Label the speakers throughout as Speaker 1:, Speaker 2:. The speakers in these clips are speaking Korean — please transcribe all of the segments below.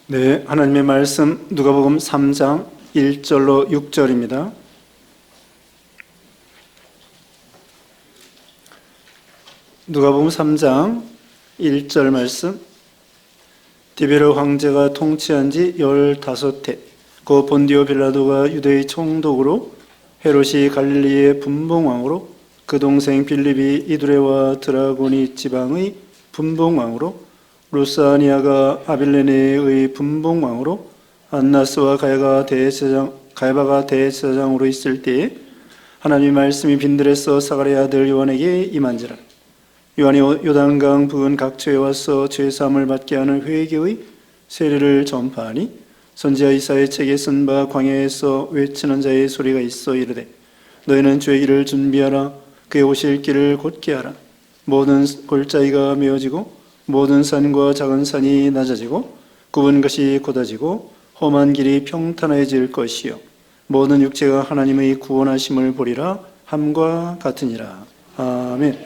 Speaker 1: 네, 하나님의 말씀 누가복음 3장 1절로 6절입니다. 누가복음 3장 1절 말씀. 디베르 황제가 통치한 지 15해 고 본디오 빌라도가 유대의 총독으로 헤롯이 갈릴리의 분봉왕으로 그 동생 빌립이 이두레와 드라고니 지방의 분봉왕으로 루사니아가 아빌레네의 분봉왕으로 안나스와 가야바가 대제사장으로 있을 때에 하나님의 말씀이 빈들에서 사가랴 아들 요한에게 임한지라. 요한이 요단강 부근 각처에 와서 죄사함을 받게 하는 회개의 세례를 전파하니 선지자 이사야의 책에 쓴 바 광야에서 외치는 자의 소리가 있어 이르되 너희는 주의 길을 준비하라. 그의 오실 길을 곧게 하라. 모든 골짜기가 메어지고 모든 산과 작은 산이 낮아지고 굽은 것이 곧아지고 험한 길이 평탄해질 것이요 모든 육체가 하나님의 구원하심을 보리라 함과 같으니라. 아멘.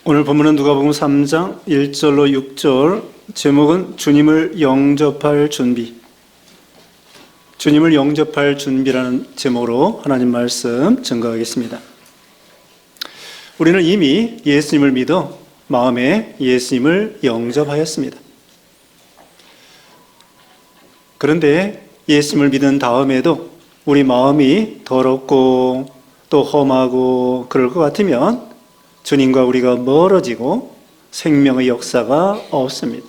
Speaker 1: 오늘 본문은 누가복음 3장 1절로 6절, 제목은 주님을 영접할 준비. 주님을 영접할 준비라는 제목으로 하나님 말씀 증거하겠습니다. 우리는 이미 예수님을 믿어 마음에 예수님을 영접하였습니다. 그런데 예수님을 믿은 다음에도 우리 마음이 더럽고 또 험하고 그럴 것 같으면 주님과 우리가 멀어지고 생명의 역사가 없습니다.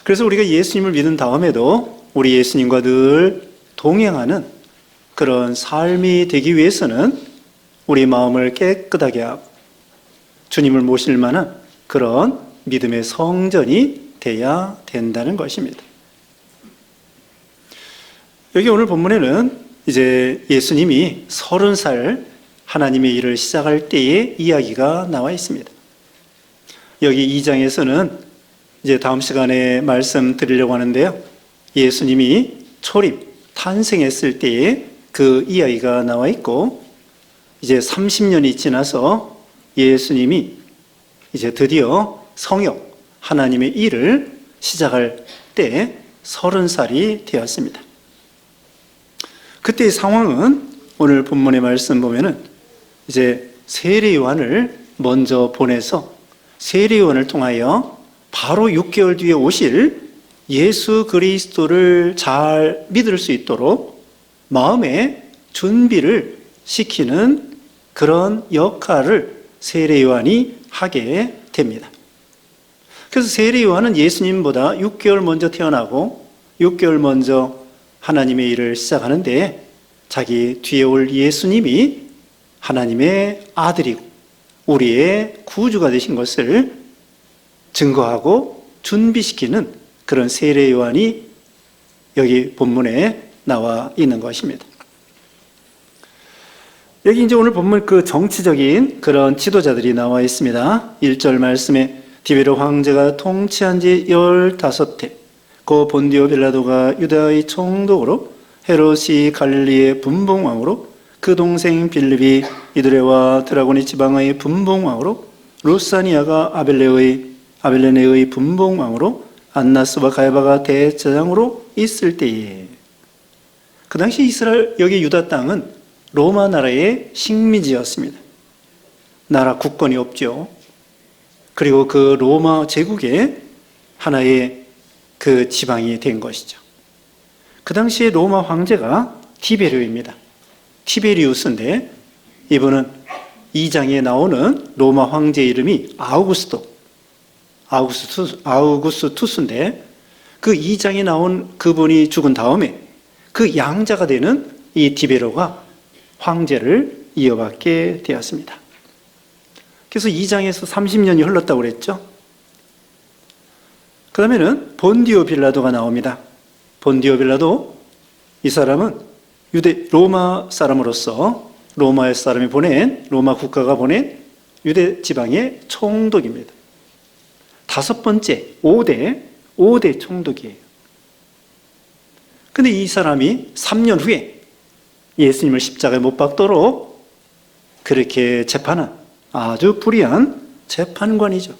Speaker 1: 그래서 우리가 예수님을 믿은 다음에도 우리 예수님과 늘 동행하는 그런 삶이 되기 위해서는 우리 마음을 깨끗하게 하고 주님을 모실 만한 그런 믿음의 성전이 돼야 된다는 것입니다. 여기 오늘 본문에는 이제 예수님이 30살 하나님의 일을 시작할 때의 이야기가 나와 있습니다. 여기 2장에서는 이제 다음 시간에 말씀드리려고 하는데요. 예수님이 초림, 탄생했을 때의 그 이야기가 나와 있고 이제 30년이 지나서 예수님이 이제 드디어 성역, 하나님의 일을 시작할 때 30살이 되었습니다. 그때의 상황은 오늘 본문의 말씀 보면은 이제 세례 요한을 먼저 보내서 세례 요한을 통하여 바로 6개월 뒤에 오실 예수 그리스도를 잘 믿을 수 있도록 마음의 준비를 시키는 그런 역할을 세례 요한이 하게 됩니다. 그래서 세례 요한은 예수님보다 6개월 먼저 태어나고 6개월 먼저 하나님의 일을 시작하는데 자기 뒤에 올 예수님이 하나님의 아들이고 우리의 구주가 되신 것을 증거하고 준비시키는 그런 세례 요한이 여기 본문에 나와 있는 것입니다. 여기 이제 오늘 본문 그 정치적인 그런 지도자들이 나와 있습니다. 1절 말씀에 디베르 황제가 통치한 지 15해 고 본디오 빌라도가 유다의 총독으로 헤롯이 갈릴리의 분봉왕으로 그 동생 빌립이 이두레와 드라고니 지방의 분봉왕으로 루사니아가 아빌레네의 분봉왕으로 안나스와 가야바가 대제사장으로 있을 때에 그 당시 이스라엘 여기 유다 땅은 로마 나라의 식민지였습니다. 나라 국권이 없죠. 그리고 그 로마 제국의 하나의 그 지방이 된 것이죠. 그 당시에 로마 황제가 티베리우입니다. 티베리우스인데 이분은 2장에 나오는 로마 황제 이름이 아우구스투스인데 그 2장에 나온 그분이 죽은 다음에 그 양자가 되는 이 디베로가 황제를 이어받게 되었습니다. 그래서 2장에서 30년이 흘렀다고 그랬죠. 그 다음에는 본디오 빌라도가 나옵니다. 본디오 빌라도, 이 사람은 로마 사람으로서 로마 국가가 보낸 유대 지방의 총독입니다. 5번째, 5대 총독이에요. 근데 이 사람이 3년 후에 예수님을 십자가에 못 박도록 그렇게 재판한 아주 불의한 재판관이죠.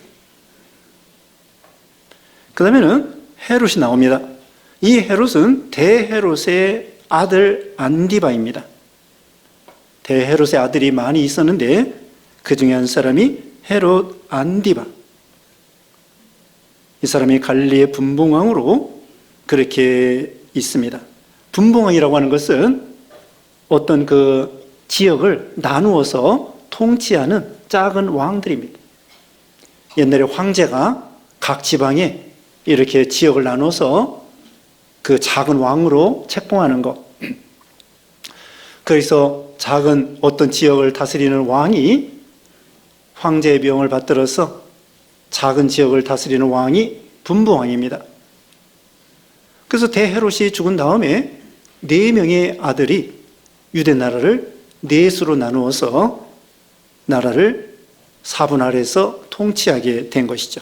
Speaker 1: 그 다음에는 헤롯이 나옵니다. 이 헤롯은 대헤롯의 아들 안디바입니다. 대헤롯의 아들이 많이 있었는데 그 중에 한 사람이 헤롯 안디바. 이 사람이 갈릴리의 분봉왕으로 그렇게 있습니다. 분봉왕이라고 하는 것은 어떤 그 지역을 나누어서 통치하는 작은 왕들입니다. 옛날에 황제가 각 지방에 이렇게 지역을 나눠서 그 작은 왕으로 책봉하는 것. 그래서 작은 어떤 지역을 다스리는 왕이 황제의 명을 받들어서 작은 지역을 다스리는 왕이 분봉왕입니다. 그래서 대헤롯이 죽은 다음에 4명의 아들이 유대 나라를 4수로 나누어서 나라를 사분할해서 통치하게 된 것이죠.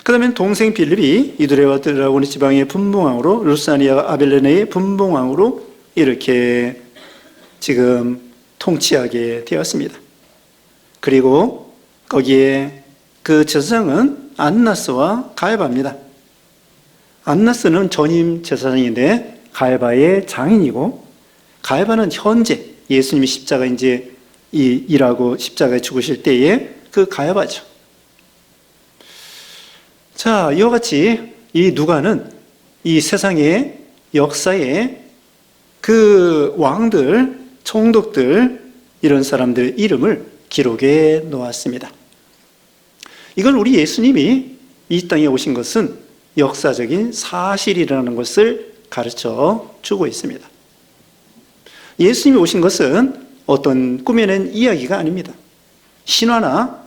Speaker 1: 그 다음에 동생 빌립이 이두레와 드라고니 지방의 분봉왕으로, 루사니아 아벨레네의 분봉왕으로 이렇게 지금 통치하게 되었습니다. 그리고 거기에 그 제사장은 안나스와 가야바입니다. 안나스는 전임 제사장인데 가야바의 장인이고, 가야바는 현재 예수님이 십자가 이제 일하고 십자가에 죽으실 때에 그 가야바죠. 자, 이와 같이 이 누가는 이 세상의 역사에 그 왕들, 총독들, 이런 사람들의 이름을 기록해 놓았습니다. 이건 우리 예수님이 이 땅에 오신 것은 역사적인 사실이라는 것을 가르쳐 주고 있습니다. 예수님이 오신 것은 어떤 꾸며낸 이야기가 아닙니다. 신화나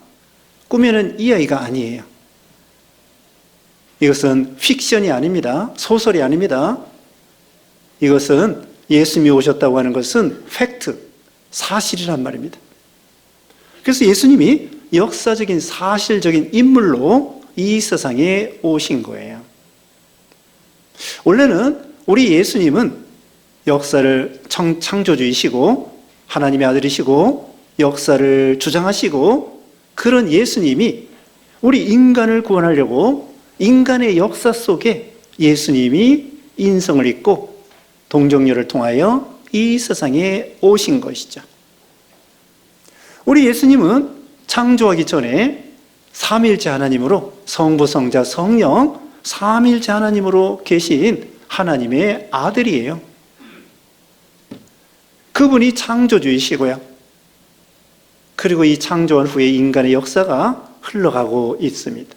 Speaker 1: 꾸며낸 이야기가 아니에요. 이것은 픽션이 아닙니다. 소설이 아닙니다. 이것은 예수님이 오셨다고 하는 것은 팩트, 사실이란 말입니다. 그래서 예수님이 역사적인 사실적인 인물로 이 세상에 오신 거예요. 원래는 우리 예수님은 역사를 창조주이시고 하나님의 아들이시고 역사를 주장하시고 그런 예수님이 우리 인간을 구원하려고 인간의 역사 속에 예수님이 인성을 입고 동정녀를 통하여 이 세상에 오신 것이죠. 우리 예수님은 창조하기 전에 삼위일체 하나님으로 성부, 성자, 성령 삼위일체 하나님으로 계신 하나님의 아들이에요. 그분이 창조주이시고요. 그리고 이 창조한 후에 인간의 역사가 흘러가고 있습니다.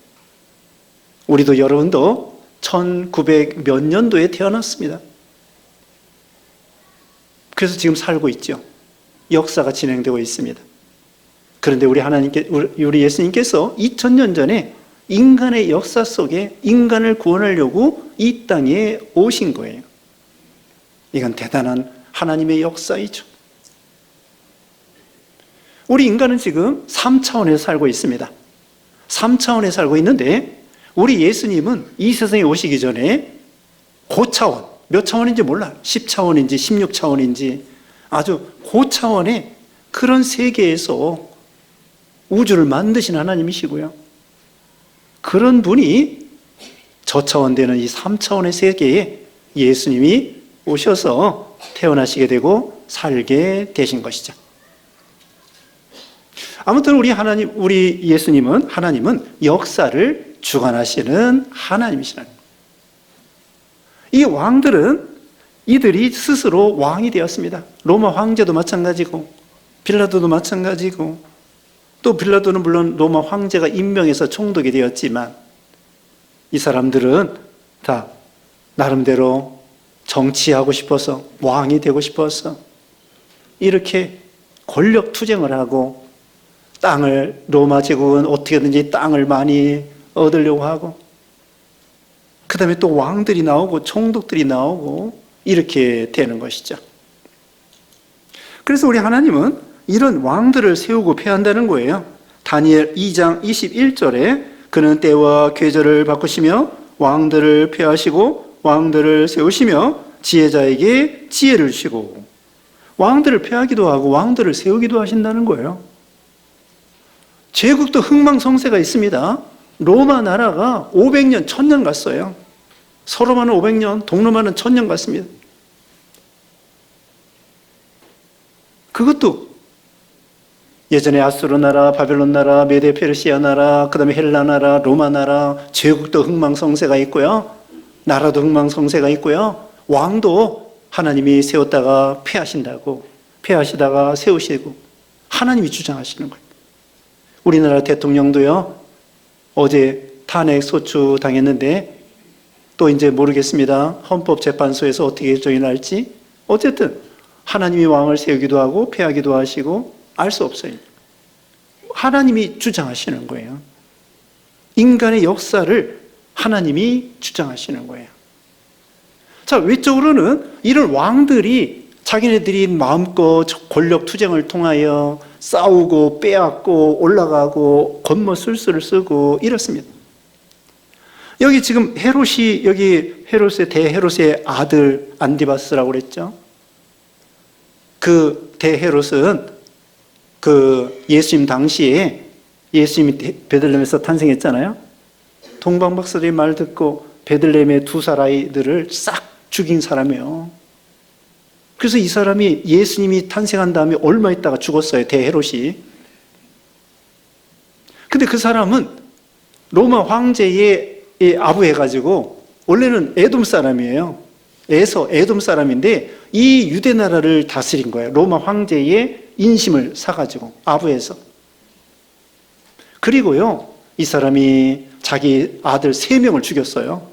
Speaker 1: 우리도 여러분도 1900 몇 년도에 태어났습니다. 그래서 지금 살고 있죠. 역사가 진행되고 있습니다. 그런데 우리 예수님께서 2000년 전에 인간의 역사 속에 인간을 구원하려고 이 땅에 오신 거예요. 이건 대단한 하나님의 역사이죠. 우리 인간은 지금 3차원에서 살고 있습니다. 3차원에 살고 있는데 우리 예수님은 이 세상에 오시기 전에 고차원, 몇 차원인지 몰라요. 10차원인지 16차원인지 아주 고차원의 그런 세계에서 우주를 만드신 하나님이시고요. 그런 분이 저차원 되는 이 3차원의 세계에 예수님이 오셔서 태어나시게 되고 살게 되신 것이죠. 아무튼 우리 예수님은 하나님은 역사를 주관하시는 하나님이시라. 이 왕들은 이들이 스스로 왕이 되었습니다. 로마 황제도 마찬가지고 빌라도도 마찬가지고 또 빌라도는 물론 로마 황제가 임명해서 총독이 되었지만 이 사람들은 다 나름대로 정치하고 싶어서 왕이 되고 싶어서 이렇게 권력 투쟁을 하고 땅을 로마 제국은 어떻게든지 땅을 많이 얻으려고 하고 그 다음에 또 왕들이 나오고 총독들이 나오고 이렇게 되는 것이죠. 그래서 우리 하나님은 이런 왕들을 세우고 폐한다는 거예요. 다니엘 2장 21절에 그는 때와 계절을 바꾸시며 왕들을 폐하시고 왕들을 세우시며 지혜자에게 지혜를 주시고 왕들을 폐하기도 하고 왕들을 세우기도 하신다는 거예요. 제국도 흥망성쇠가 있습니다. 로마 나라가 500년, 1000년 갔어요. 서로마는 500년, 동로마는 1000년 갔습니다. 그것도 예전에 아수르 나라, 바벨론 나라, 메데 페르시아 나라, 그 다음에 헬라 나라, 로마 나라, 제국도 흥망성쇠가 있고요. 나라도 흥망성쇠가 있고요. 왕도 하나님이 세웠다가 폐하시다가 세우시고 하나님이 주장하시는 거예요. 우리나라 대통령도요, 어제 탄핵 소추 당했는데 또 이제 모르겠습니다. 헌법재판소에서 어떻게 결정이 날지. 어쨌든 하나님이 왕을 세우기도 하고 폐하기도 하시고 알 수 없어요. 하나님이 주장하시는 거예요. 인간의 역사를 하나님이 주장하시는 거예요. 자, 외적으로는 이런 왕들이 자기네들이 마음껏 권력 투쟁을 통하여 싸우고 빼앗고 올라가고 겉멋술수를 쓰고 이렇습니다. 여기 지금 헤롯이, 여기 헤롯의 대헤롯의 아들 안디바스라고 그랬죠. 그 대헤롯은 그 예수님 당시에 예수님이 베들레헴에서 탄생했잖아요. 동방박사들이 말 듣고 베들레헴의 2살 아이들을 싹 죽인 사람이에요. 그래서 이 사람이 예수님이 탄생한 다음에 얼마 있다가 죽었어요. 대헤롯이. 근데 그 사람은 로마 황제의 아부해가지고 원래는 에돔 사람이에요. 에돔 사람인데 이 유대 나라를 다스린 거예요. 로마 황제의 인심을 사가지고 아부해서. 그리고요, 이 사람이 자기 아들 3명을 죽였어요.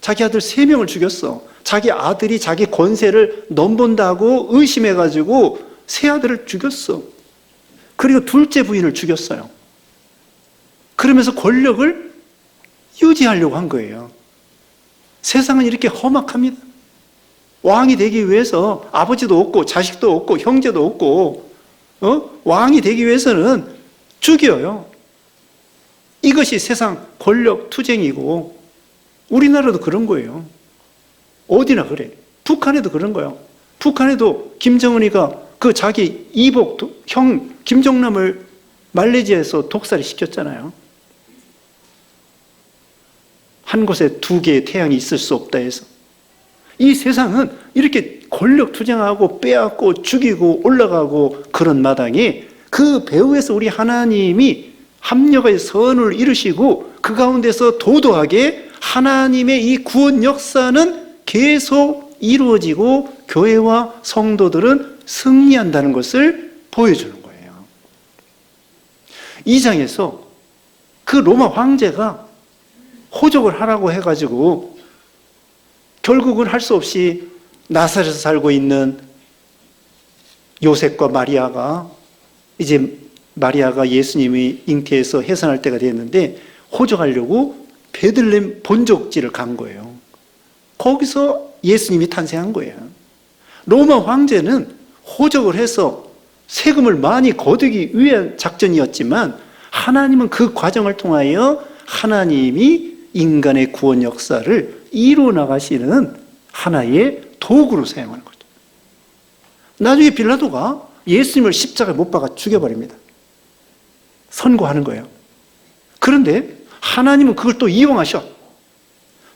Speaker 1: 자기 아들 3명을 죽였어. 자기 아들이 자기 권세를 넘본다고 의심해가지고 세 아들을 죽였어. 그리고 둘째 부인을 죽였어요. 그러면서 권력을 유지하려고 한 거예요. 세상은 이렇게 험악합니다. 왕이 되기 위해서 아버지도 없고 자식도 없고 형제도 없고 왕이 되기 위해서는 죽여요. 이것이 세상 권력 투쟁이고 우리나라도 그런 거예요. 어디나 그래. 북한에도 그런 거예요. 북한에도 김정은이가 그 자기 이복 형 김정남을 말레이시아에서 독살이 시켰잖아요. 한 곳에 2개의 태양이 있을 수 없다 해서. 이 세상은 이렇게 권력 투쟁하고 빼앗고 죽이고 올라가고 그런 마당에 그 배후에서 우리 하나님이 합력의 선을 이루시고 그 가운데서 도도하게 하나님의 이 구원 역사는 계속 이루어지고 교회와 성도들은 승리한다는 것을 보여주는 거예요. 2장에서 그 로마 황제가 호적을 하라고 해가지고 결국은 할 수 없이 나사렛에서 살고 있는 요셉과 마리아가 이제 마리아가 예수님이 잉태해서 해산할 때가 됐는데 호적하려고 베들레헴 본적지를 간 거예요. 거기서 예수님이 탄생한 거예요. 로마 황제는 호적을 해서 세금을 많이 거두기 위한 작전이었지만 하나님은 그 과정을 통하여 하나님이 인간의 구원 역사를 이루어 나가시는 하나의 도구로 사용하는 거죠. 나중에 빌라도가 예수님을 십자가에 못 박아 죽여버립니다. 선고하는 거예요. 그런데 하나님은 그걸 또 이용하셔.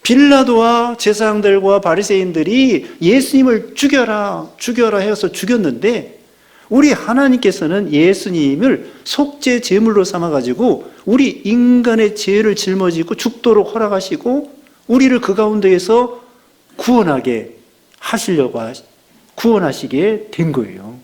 Speaker 1: 빌라도와 제사장들과 바리새인들이 예수님을 죽여라 해서 죽였는데 우리 하나님께서는 예수님을 속죄 제물로 삼아가지고 우리 인간의 죄를 짊어지고 죽도록 허락하시고 우리를 그 가운데에서 구원하게 하시려고 구원하시게 된 거예요.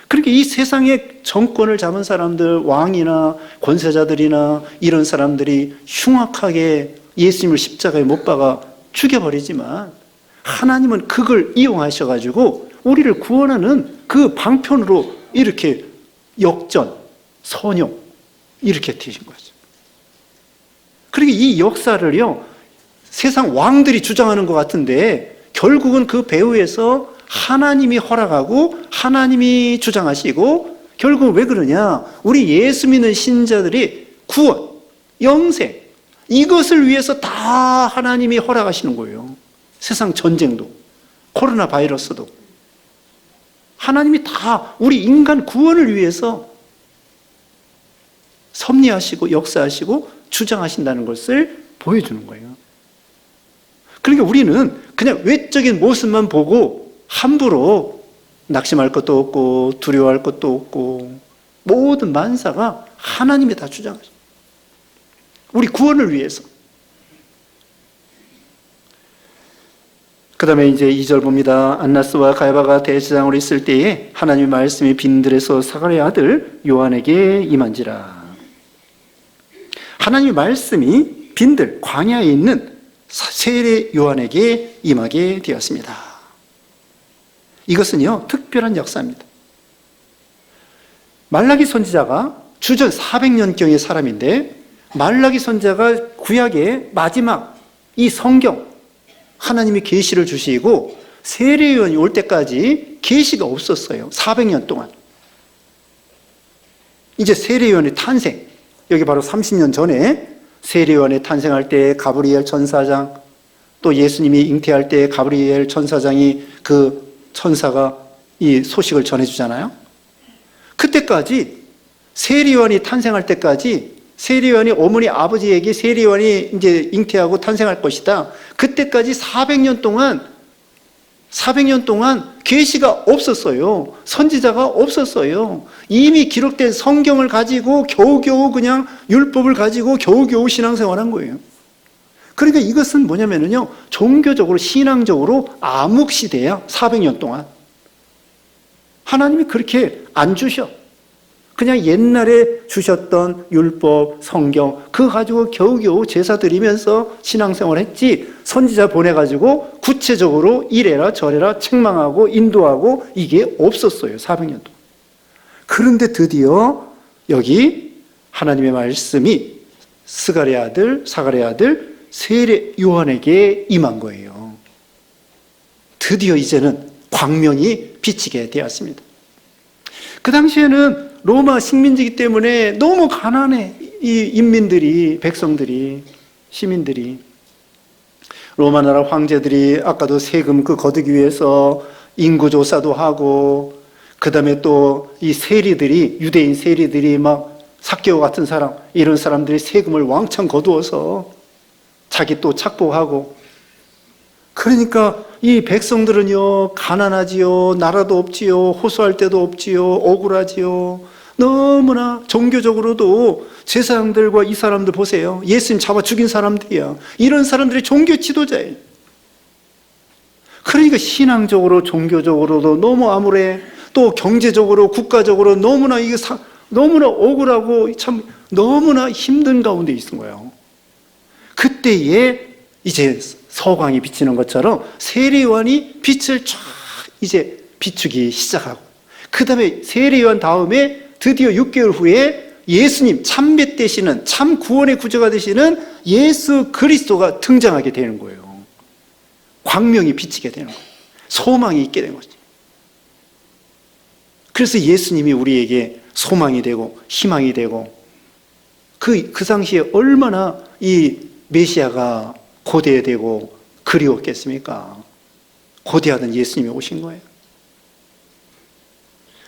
Speaker 1: 그러니까 이 세상의 정권을 잡은 사람들, 왕이나 권세자들이나 이런 사람들이 흉악하게 예수님을 십자가에 못 박아 죽여버리지만 하나님은 그걸 이용하셔가지고 우리를 구원하는 그 방편으로 이렇게 역전, 선용 이렇게 되신 거죠. 그러니까 이 역사를요 세상 왕들이 주장하는 것 같은데 결국은 그 배후에서 하나님이 허락하고 하나님이 주장하시고 결국은 왜 그러냐? 우리 예수 믿는 신자들이 구원, 영생 이것을 위해서 다 하나님이 허락하시는 거예요. 세상 전쟁도 코로나 바이러스도 하나님이 다 우리 인간 구원을 위해서 섭리하시고 역사하시고 주장하신다는 것을 보여주는 거예요. 그러니까 우리는 그냥 외적인 모습만 보고 함부로 낙심할 것도 없고 두려워할 것도 없고 모든 만사가 하나님이 다 주장하셔요. 우리 구원을 위해서. 그 다음에 이제 2절 봅니다. 안나스와 가야바가 대제사장으로 있을 때에 하나님의 말씀이 빈들에서 사가랴의 아들 요한에게 임한지라. 하나님의 말씀이 빈들 광야에 있는 세례 요한에게 임하게 되었습니다. 이것은요 특별한 역사입니다. 말라기 선지자가 주전 400년경의 사람인데 말라기 선지자가 구약의 마지막 이 성경 하나님이 계시를 주시고 세례 요한이 올 때까지 계시가 없었어요. 400년 동안. 이제 세례 요한의 탄생, 여기 바로 30년 전에 세례 요한이 탄생할 때 가브리엘 천사장, 또 예수님이 잉태할 때 가브리엘 천사장이 그 천사가 이 소식을 전해주잖아요. 그때까지 세례 요한이 탄생할 때까지 세례 요한이 어머니 아버지에게 세례 요한이 이제 잉태하고 탄생할 것이다. 그때까지 400년 동안 계시가 없었어요. 선지자가 없었어요. 이미 기록된 성경을 가지고 겨우겨우 그냥 율법을 가지고 겨우겨우 신앙생활한 거예요. 그러니까 이것은 뭐냐면요, 종교적으로 신앙적으로 암흑시대야. 400년 동안 하나님이 그렇게 안 주셔. 그냥 옛날에 주셨던 율법, 성경 그거 가지고 겨우겨우 제사 드리면서 신앙생활 했지, 선지자 보내가지고 구체적으로 이래라 저래라 책망하고 인도하고 이게 없었어요. 400년 동안. 그런데 드디어 여기 하나님의 말씀이 스가랴의 아들 사가랴의 아들 세례 요한에게 임한 거예요. 드디어 이제는 광명이 비치게 되었습니다. 그 당시에는 로마 식민지이기 때문에 너무 가난해. 이 인민들이, 백성들이, 시민들이. 로마 나라 황제들이 아까도 세금 그 거두기 위해서 인구조사도 하고, 그 다음에 또 이 세리들이, 유대인 세리들이 막 삭개오 같은 사람, 이런 사람들이 세금을 왕창 거두어서 자기 또 착복하고. 그러니까 이 백성들은요 가난하지요, 나라도 없지요, 호소할 데도 없지요, 억울하지요. 너무나 종교적으로도 제사장들과 이 사람들 보세요. 예수님 잡아 죽인 사람들이야. 이런 사람들이 종교 지도자예요. 그러니까 신앙적으로 종교적으로도 너무 암울해. 또 경제적으로 국가적으로 너무나 이게 너무나 억울하고 참 너무나 힘든 가운데 있은 거예요. 그때에 이제 서광이 비치는 것처럼 세례 요한이 빛을 쫙 이제 비추기 시작하고, 그 다음에 세례 요한 다음에 드디어 6개월 후에 예수님 참배 되시는, 참 구원의 구주가 되시는 예수 그리스도가 등장하게 되는 거예요. 광명이 비치게 되는 거예요. 소망이 있게 된 거죠. 그래서 예수님이 우리에게 소망이 되고 희망이 되고, 그 당시에 얼마나 이 메시아가 고대되고 그리웠겠습니까? 고대하던 예수님이 오신 거예요.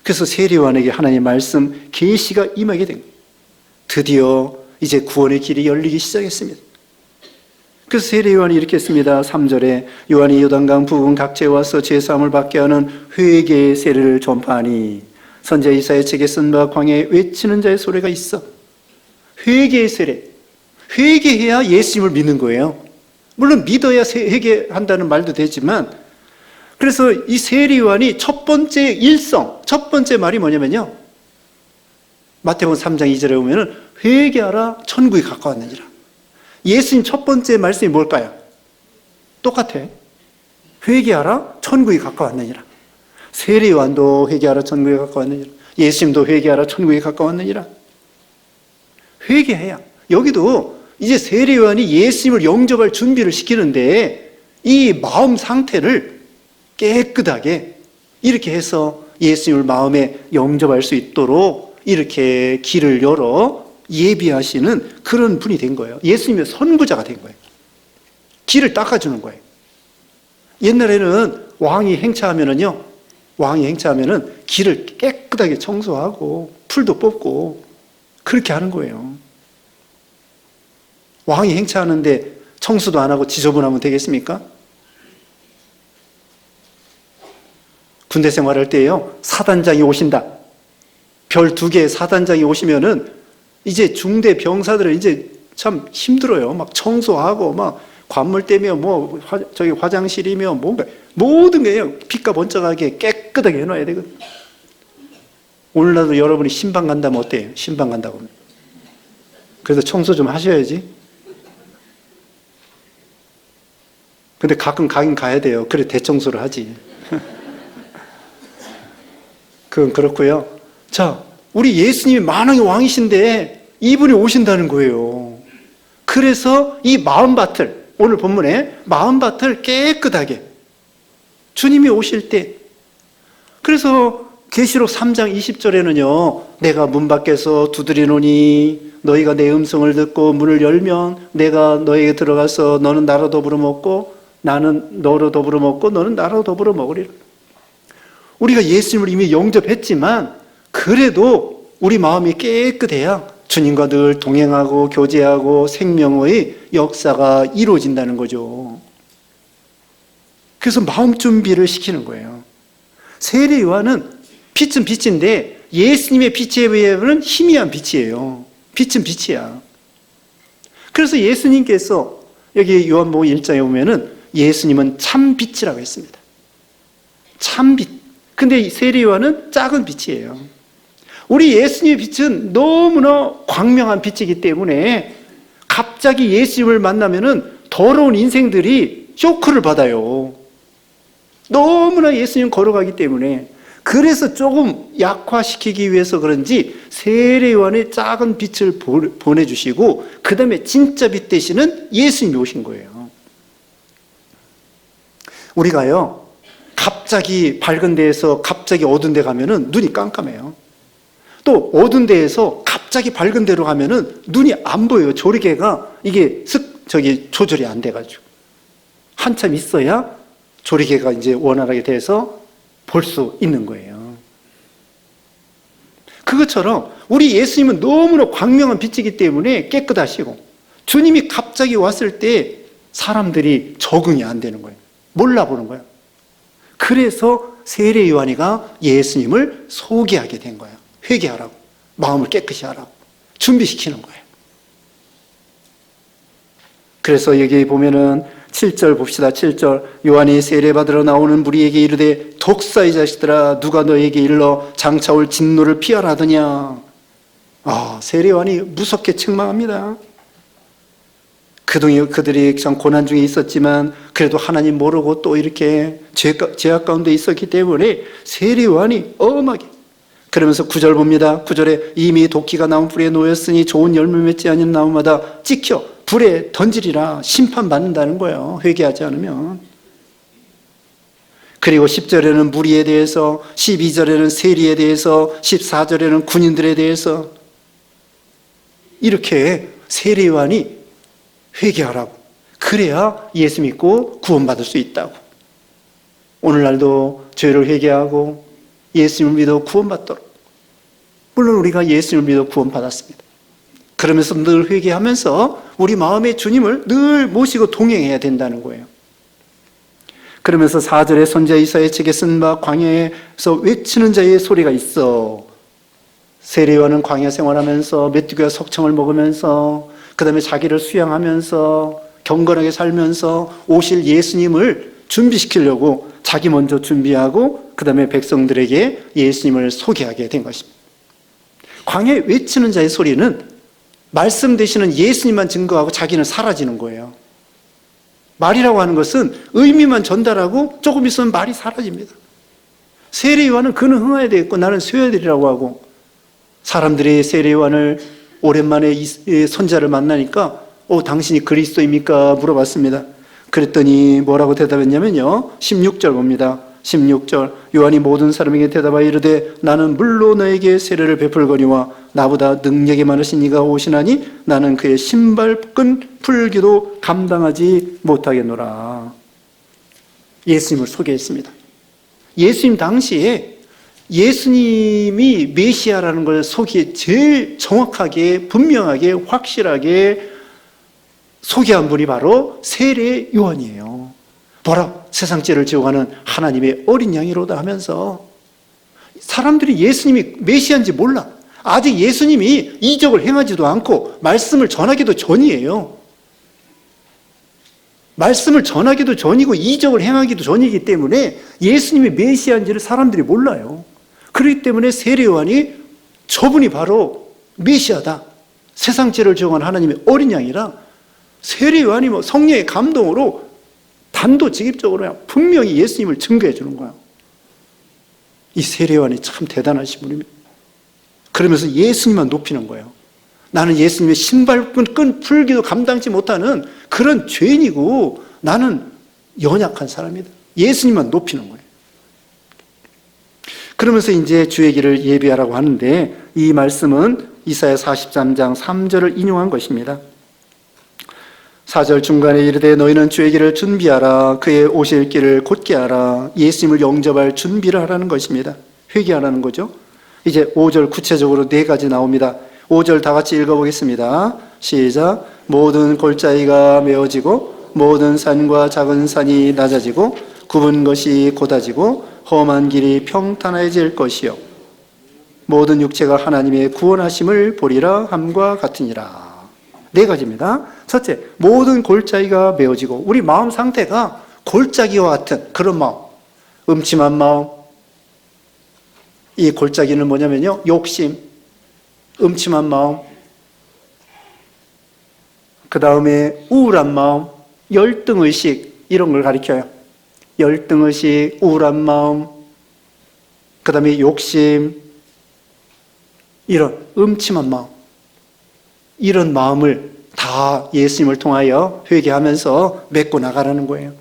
Speaker 1: 그래서 세례 요한에게 하나님의 말씀 계시가 임하게 된 거예요. 드디어 이제 구원의 길이 열리기 시작했습니다. 그래서 세례 요한이 이렇게 했습니다. 3절에 요한이 요단강 부근 각지에 와서 죄사함을 받게 하는 회개의 세례를 전파하니 선지자 이사야 책에 쓴 바 광야에 외치는 자의 소리가 있어. 회개의 세례. 회개해야 예수님을 믿는 거예요. 물론 믿어야 회개한다는 말도 되지만, 그래서 이 세례 요한이 첫 번째 일성, 첫 번째 말이 뭐냐면요, 마태복음 3장 2절에 보면은 회개하라 천국이 가까웠느니라. 예수님 첫 번째 말씀이 뭘까요? 똑같아. 회개하라 천국이 가까웠느니라. 세례 요한도 회개하라 천국이 가까웠느니라. 예수님도 회개하라 천국이 가까웠느니라. 회개해야. 여기도 이제 세례 요한이 예수님을 영접할 준비를 시키는데 이 마음 상태를 깨끗하게 이렇게 해서 예수님을 마음에 영접할 수 있도록 이렇게 길을 열어 예비하시는 그런 분이 된 거예요. 예수님의 선구자가 된 거예요. 길을 닦아주는 거예요. 옛날에는 왕이 행차하면은 길을 깨끗하게 청소하고 풀도 뽑고 그렇게 하는 거예요. 왕이 행차하는데 청소도 안 하고 지저분하면 되겠습니까? 군대 생활할 때요, 사단장이 오신다. 별 2개의 사단장이 오시면은 이제 중대 병사들은 이제 참 힘들어요. 막 청소하고 막 관물 떼며 뭐 저기 화장실이며 뭔가 모든 게 빛과 번쩍하게 깨끗하게 해놔야 되거든요. 오늘날도 여러분이 신방 간다면 어때요? 신방 간다고 하면. 그래서 청소 좀 하셔야지. 근데 가끔 가긴 가야 돼요. 그래 대청소를 하지. 그건 그렇고요. 자, 우리 예수님이 만왕의 왕이신데 이분이 오신다는 거예요. 그래서 이 마음밭을, 오늘 본문에 마음밭을 깨끗하게 주님이 오실 때, 그래서 계시록 3장 20절에는요 내가 문 밖에서 두드리노니 너희가 내 음성을 듣고 문을 열면 내가 너에게 들어가서 너는 나로 더불어 먹고 나는 너로 더불어 먹고 너는 나로 더불어 먹으리라. 우리가 예수님을 이미 영접했지만 그래도 우리 마음이 깨끗해야 주님과 늘 동행하고 교제하고 생명의 역사가 이루어진다는 거죠. 그래서 마음 준비를 시키는 거예요. 세례 요한은 빛은 빛인데 예수님의 빛에 비하면 희미한 빛이에요. 빛은 빛이야. 그래서 예수님께서 여기 요한복음 1장에 보면은 예수님은 참 빛이라고 했습니다. 참 빛. 근데 세례 요한은 작은 빛이에요. 우리 예수님의 빛은 너무나 광명한 빛이기 때문에 갑자기 예수님을 만나면은 더러운 인생들이 쇼크를 받아요. 너무나 예수님 걸어가기 때문에. 그래서 조금 약화시키기 위해서 그런지 세례 요한의 작은 빛을 보내주시고 그 다음에 진짜 빛 대신은 예수님이 오신 거예요. 우리가요 갑자기 밝은 데에서 갑자기 어두운 데 가면은 눈이 깜깜해요. 또 어두운 데에서 갑자기 밝은 데로 가면은 눈이 안 보여요. 조리개가 이게 조절이 안 돼가지고 한참 있어야 조리개가 이제 원활하게 돼서 볼 수 있는 거예요. 그것처럼 우리 예수님은 너무나 광명한 빛이기 때문에 깨끗하시고 주님이 갑자기 왔을 때 사람들이 적응이 안 되는 거예요. 몰라보는 거예요. 그래서 세례 요한이가 예수님을 소개하게 된 거예요. 회개하라고, 마음을 깨끗이 하라고 준비시키는 거예요. 그래서 여기 보면은 7절 봅시다. 7절 요한이 세례받으러 나오는 무리에게 이르되 독사의 자식들아 누가 너에게 일러 장차 올 진노를 피하라 하더냐. 세례 요한이 무섭게 책망합니다. 그들이 참 고난 중에 있었지만 그래도 하나님 모르고 또 이렇게 죄악 가운데 있었기 때문에 세례 요한이 엄하게 그러면서 9절 봅니다. 9절에 이미 도끼가 나무 뿌리에 놓였으니 좋은 열매 맺지 않는 나무마다 찍혀 불에 던지리라. 심판받는다는 거예요. 회개하지 않으면. 그리고 10절에는 무리에 대해서, 12절에는 세리에 대해서, 14절에는 군인들에 대해서 이렇게 세례 요한이 회개하라고. 그래야 예수 믿고 구원받을 수 있다고. 오늘날도 죄를 회개하고 예수님을 믿어 구원받도록. 물론 우리가 예수님을 믿어 구원받았습니다. 그러면서 늘 회개하면서 우리 마음의 주님을 늘 모시고 동행해야 된다는 거예요. 그러면서 4절에 선지자 이사야 책에 쓴 바 광야에서 외치는 자의 소리가 있어. 세례 요한은 광야 생활하면서 메뚜기와 석청을 먹으면서 그 다음에 자기를 수양하면서 경건하게 살면서 오실 예수님을 준비시키려고 자기 먼저 준비하고 그 다음에 백성들에게 예수님을 소개하게 된 것입니다. 광야에 외치는 자의 소리는 말씀 되시는 예수님만 증거하고 자기는 사라지는 거예요. 말이라고 하는 것은 의미만 전달하고 조금 있으면 말이 사라집니다. 세례 요한은 그는 흥해야 되겠고 나는 쉬어야 되리라고 하고 사람들이 세례 요한을 오랜만에 이 선자를 만나니까 당신이 그리스도입니까? 물어봤습니다. 그랬더니 뭐라고 대답했냐면요. 16절 봅니다. 16절 요한이 모든 사람에게 대답하여 이르되 나는 물로 너에게 세례를 베풀거니와 나보다 능력이 많으신 이가 오시나니 나는 그의 신발끈 풀기도 감당하지 못하겠노라. 예수님을 소개했습니다. 예수님 당시에 예수님이 메시아라는 걸 속이 제일 정확하게, 분명하게, 확실하게 소개한 분이 바로 세례 요한이에요. 뭐라? 세상 죄를 지어가는 하나님의 어린 양이로다 하면서 사람들이 예수님이 메시아인지 몰라. 아직 예수님이 이적을 행하지도 않고 말씀을 전하기도 전이에요. 말씀을 전하기도 전이고 이적을 행하기도 전이기 때문에 예수님이 메시아인지를 사람들이 몰라요. 그렇기 때문에 세례 요한이 저분이 바로 메시아다, 세상 죄를 지어간 하나님의 어린 양이라, 세례 요한이 성령의 감동으로 단도직입적으로 분명히 예수님을 증거해 주는 거야. 이 세례 요한이 참 대단하신 분입니다. 그러면서 예수님만 높이는 거예요. 나는 예수님의 신발끈 풀기도 감당치 못하는 그런 죄인이고 나는 연약한 사람이다. 예수님만 높이는 거예요. 그러면서 이제 주의 길을 예비하라고 하는데, 이 말씀은 이사야 43장 3절을 인용한 것입니다. 4절 중간에 이르되 너희는 주의 길을 준비하라. 그의 오실 길을 곧게 하라. 예수님을 영접할 준비를 하라는 것입니다. 회개하라는 거죠. 이제 5절 구체적으로 4가지 나옵니다. 5절 다 같이 읽어보겠습니다. 시작. 모든 골짜기가 메어지고 모든 산과 작은 산이 낮아지고 굽은 것이 곧아지고 험한 길이 평탄해질 것이요 모든 육체가 하나님의 구원하심을 보리라 함과 같으니라. 4가지입니다. 첫째, 모든 골짜기가 메어지고, 우리 마음 상태가 골짜기와 같은 그런 마음, 음침한 마음. 이 골짜기는 뭐냐면요, 욕심, 음침한 마음, 그 다음에 우울한 마음, 열등의식, 이런 걸 가리켜요. 열등의식, 우울한 마음, 그 다음에 욕심, 이런 음침한 마음, 이런 마음을 다 예수님을 통하여 회개하면서 메꿔 나가라는 거예요.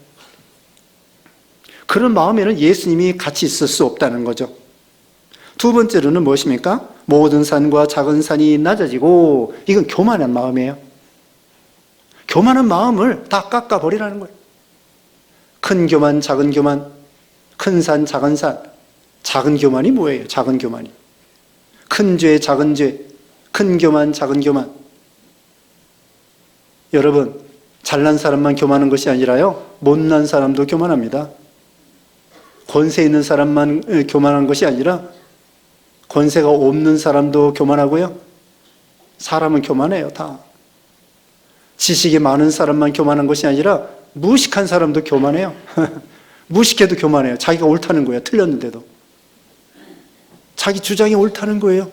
Speaker 1: 그런 마음에는 예수님이 같이 있을 수 없다는 거죠. 두 번째로는 무엇입니까? 모든 산과 작은 산이 낮아지고, 이건 교만한 마음이에요. 교만한 마음을 다 깎아버리라는 거예요. 큰 교만, 작은 교만, 큰 산, 작은 산. 작은 교만이 뭐예요? 작은 교만이. 큰 죄, 작은 죄, 큰 교만, 작은 교만. 여러분, 잘난 사람만 교만한 것이 아니라요, 못난 사람도 교만합니다. 권세 있는 사람만 교만한 것이 아니라 권세가 없는 사람도 교만하고요, 사람은 교만해요, 다. 지식이 많은 사람만 교만한 것이 아니라 무식한 사람도 교만해요. 무식해도 교만해요. 자기가 옳다는 거예요, 틀렸는데도. 자기 주장이 옳다는 거예요.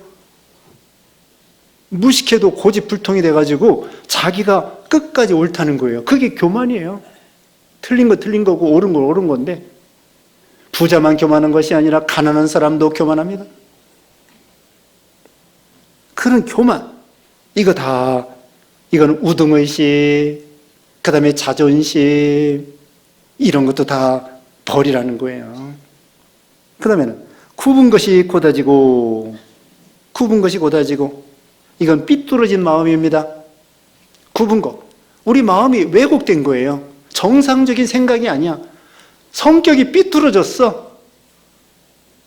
Speaker 1: 무식해도 고집불통이 돼가지고 자기가 끝까지 옳다는 거예요. 그게 교만이에요. 틀린 거 틀린 거고 옳은 거 옳은 건데, 부자만 교만한 것이 아니라 가난한 사람도 교만합니다. 그런 교만, 이건 우등의식, 그 다음에 자존심, 이런 것도 다 버리라는 거예요. 그 다음에는 굽은 것이 곧아지고, 이건 삐뚤어진 마음입니다. 굽은 것. 우리 마음이 왜곡된 거예요. 정상적인 생각이 아니야. 성격이 삐뚤어졌어.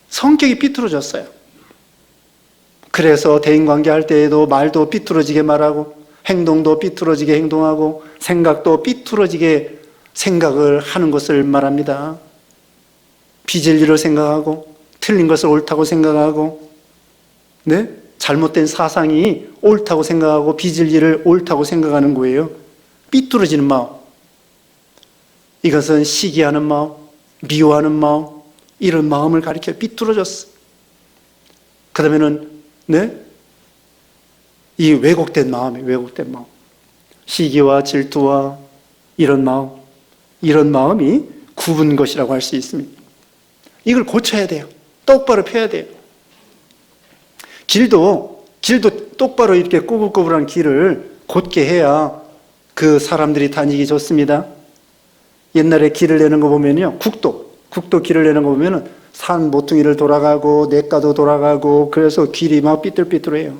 Speaker 1: 성격이 삐뚤어졌어요. 그래서 대인관계 할 때에도 말도 삐뚤어지게 말하고, 행동도 삐뚤어지게 행동하고, 생각도 삐뚤어지게 생각을 하는 것을 말합니다. 비진리를 생각하고, 틀린 것을 옳다고 생각하고, 네? 잘못된 사상이 옳다고 생각하고 비진리를 옳다고 생각하는 거예요. 삐뚤어지는 마음. 이것은 시기하는 마음, 미워하는 마음, 이런 마음을 가리켜. 삐뚤어졌어. 그 다음에는 이 왜곡된 마음이에요. 왜곡된 마음. 시기와 질투와 이런 마음이 굽은 것이라고 할 수 있습니다. 이걸 고쳐야 돼요. 똑바로 펴야 돼요. 길도 똑바로 이렇게 꼬불꼬불한 길을 곧게 해야 그 사람들이 다니기 좋습니다. 옛날에 길을 내는 거 보면요, 국도 길을 내는 거 보면은 산 모퉁이를 돌아가고 냇가도 돌아가고, 그래서 길이 막 삐뚤삐뚤해요.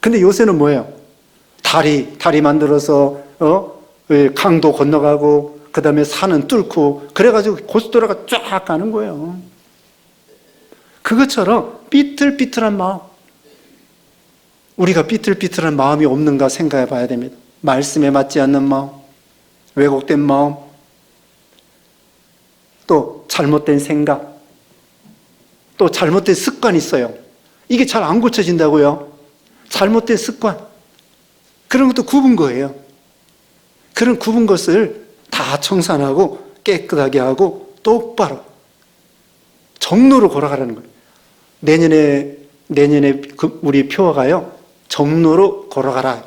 Speaker 1: 근데 요새는 뭐예요? 다리 만들어서 강도 건너가고, 그 다음에 산은 뚫고, 그래가지고 고속도로가 쫙 가는 거예요. 그것처럼 삐뚤삐뚤한 마음, 우리가 삐뚤삐뚤한 마음이 없는가 생각해 봐야 됩니다. 말씀에 맞지 않는 마음, 왜곡된 마음, 또 잘못된 생각, 또 잘못된 습관이 있어요. 이게 잘 안 고쳐진다고요. 잘못된 습관, 그런 것도 굽은 거예요. 그런 굽은 것을 다 청산하고 깨끗하게 하고 똑바로 정로로 걸어가라는 거예요. 내년에 우리 표어가요, 정로로 걸어가라.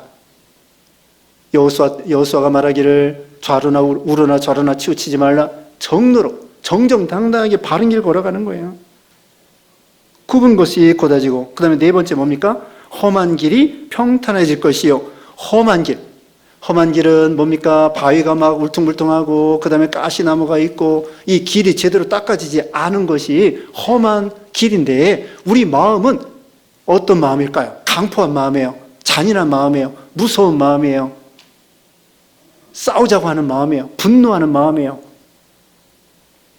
Speaker 1: 여호수아가 말하기를 좌로나 우로나 좌로나 치우치지 말라. 정로로 정정당당하게 바른 길 걸어가는 거예요. 굽은 것이 곧아지고, 그 다음에 네 번째 뭡니까? 험한 길이 평탄해질 것이요. 험한 길은 뭡니까? 바위가 막 울퉁불퉁하고 그 다음에 가시나무가 있고 이 길이 제대로 닦아지지 않은 것이 험한 길인데, 우리 마음은 어떤 마음일까요? 강포한 마음이에요. 잔인한 마음이에요. 무서운 마음이에요. 싸우자고 하는 마음이에요. 분노하는 마음이에요.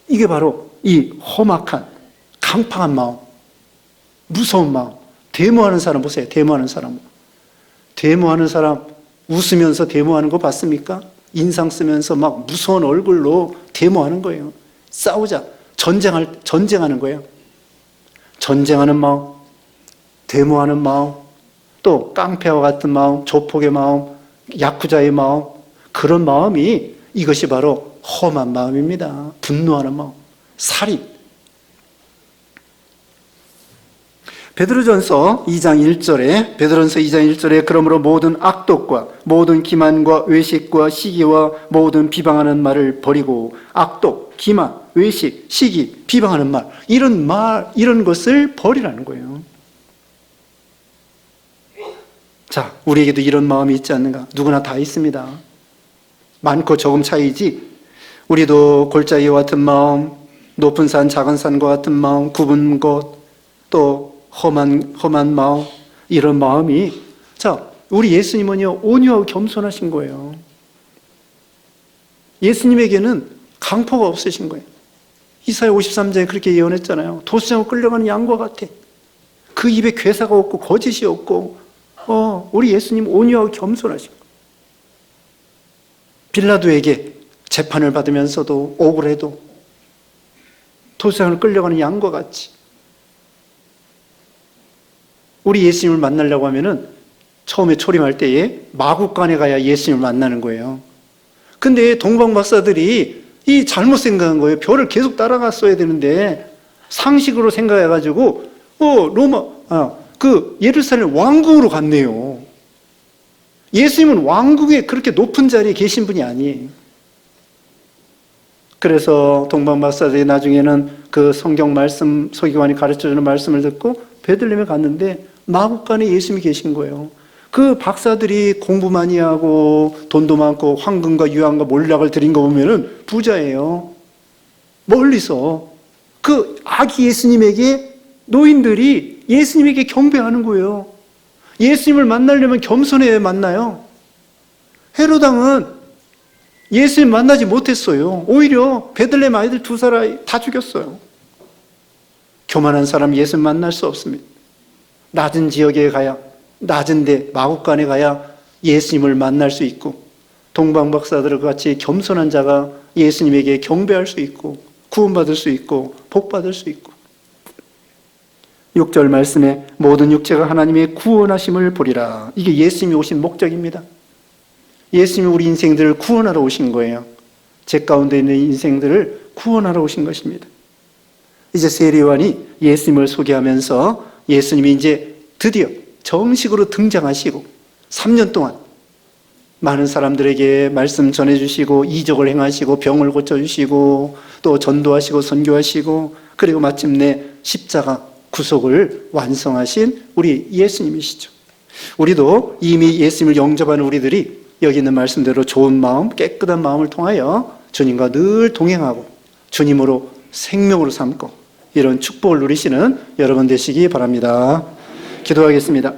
Speaker 1: 이게 바로 이 험악한 강팍한 마음, 무서운 마음. 데모하는 사람 보세요. 데모하는 사람 웃으면서 데모하는 거 봤습니까? 인상 쓰면서 막 무서운 얼굴로 데모하는 거예요. 싸우자, 전쟁하는 거예요. 전쟁하는 마음, 데모하는 마음, 또 깡패와 같은 마음, 조폭의 마음, 야쿠자의 마음, 그런 마음이, 이것이 바로 험한 마음입니다. 분노하는 마음, 살인. 베드로전서 2장 1절에 그러므로 모든 악독과 모든 기만과 외식과 시기와 모든 비방하는 말을 버리고, 악독, 기만, 외식, 시기, 비방하는 말, 이런 것을 버리라는 거예요. 자, 우리에게도 이런 마음이 있지 않는가? 누구나 다 있습니다. 많고 적음 차이지, 우리도 골짜기와 같은 마음, 높은 산, 작은 산과 같은 마음, 굽은 것, 또 험한 마음, 이런 마음이, 자, 우리 예수님은요, 온유하고 겸손하신 거예요. 예수님에게는 강포가 없으신 거예요. 이사야 53장에 그렇게 예언했잖아요. 도수장으로 끌려가는 양과 같아. 그 입에 괴사가 없고 거짓이 없고, 우리 예수님 온유하고 겸손하신 거예요. 빌라도에게 재판을 받으면서도 억울해도 도수장으로 끌려가는 양과 같이, 우리 예수님을 만나려고 하면은 처음에 초림할 때에 마구간에 가야 예수님을 만나는 거예요. 근데 동방박사들이 이 잘못 생각한 거예요. 별을 계속 따라갔어야 되는데 상식으로 생각해가지고 예루살렘 왕궁으로 갔네요. 예수님은 왕국에 그렇게 높은 자리에 계신 분이 아니에요. 그래서 동방박사들이 나중에는 그 성경 말씀, 서기관이 가르쳐주는 말씀을 듣고 베들레헴에 갔는데 마구간에 예수님이 계신 거예요. 그 박사들이 공부 많이 하고 돈도 많고 황금과 유황과 몰락을 들인 거 보면은 부자예요. 멀리서 그 아기 예수님에게 노인들이 예수님에게 경배하는 거예요. 예수님을 만나려면 겸손해야 만나요. 헤롯 왕은 예수님 만나지 못했어요. 오히려 베들레헴 아이들 2살 다 죽였어요. 교만한 사람 예수님 만날 수 없습니다. 낮은 지역에 가야, 낮은 데 마구간에 가야 예수님을 만날 수 있고, 동방박사들과 같이 겸손한 자가 예수님에게 경배할 수 있고 구원받을 수 있고 복받을 수 있고. 6절 말씀에 모든 육체가 하나님의 구원하심을 보리라. 이게 예수님이 오신 목적입니다. 예수님이 우리 인생들을 구원하러 오신 거예요. 제 가운데 있는 인생들을 구원하러 오신 것입니다. 이제 세례요한이 예수님을 소개하면서 예수님이 이제 드디어 정식으로 등장하시고 3년 동안 많은 사람들에게 말씀 전해주시고 이적을 행하시고 병을 고쳐주시고 또 전도하시고 선교하시고, 그리고 마침내 십자가 구속을 완성하신 우리 예수님이시죠. 우리도 이미 예수님을 영접하는 우리들이 여기 있는 말씀대로 좋은 마음, 깨끗한 마음을 통하여 주님과 늘 동행하고 주님으로 생명으로 삼고 이런 축복을 누리시는 여러분 되시기 바랍니다. 기도하겠습니다.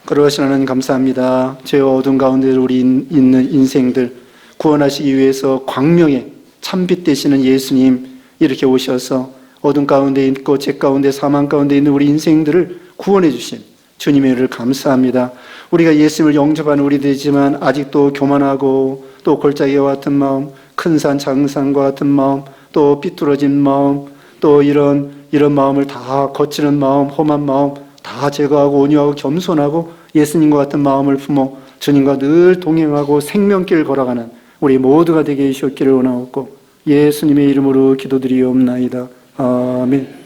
Speaker 1: 거룩하신 하나님 감사합니다. 죄와 어둠 가운데 우리 있는 인생들 구원하시기 위해서 광명의 참빛 되시는 예수님 이렇게 오셔서 어둠 가운데 있고 죄 가운데 사망 가운데 있는 우리 인생들을 구원해 주신 주님의 은혜를 감사합니다. 우리가 예수님을 영접하는 우리들이지만 아직도 교만하고 또 골짜기와 같은 마음, 큰 산 작은 산과 같은 마음, 또 삐뚤어진 마음, 또 이런 마음을 다 거치는 마음, 험한 마음 다 제거하고 온유하고 겸손하고 예수님과 같은 마음을 품어 주님과 늘 동행하고 생명길 걸어가는 우리 모두가 되게 해주셨기를 원하옵고 예수님의 이름으로 기도드리옵나이다. 아멘.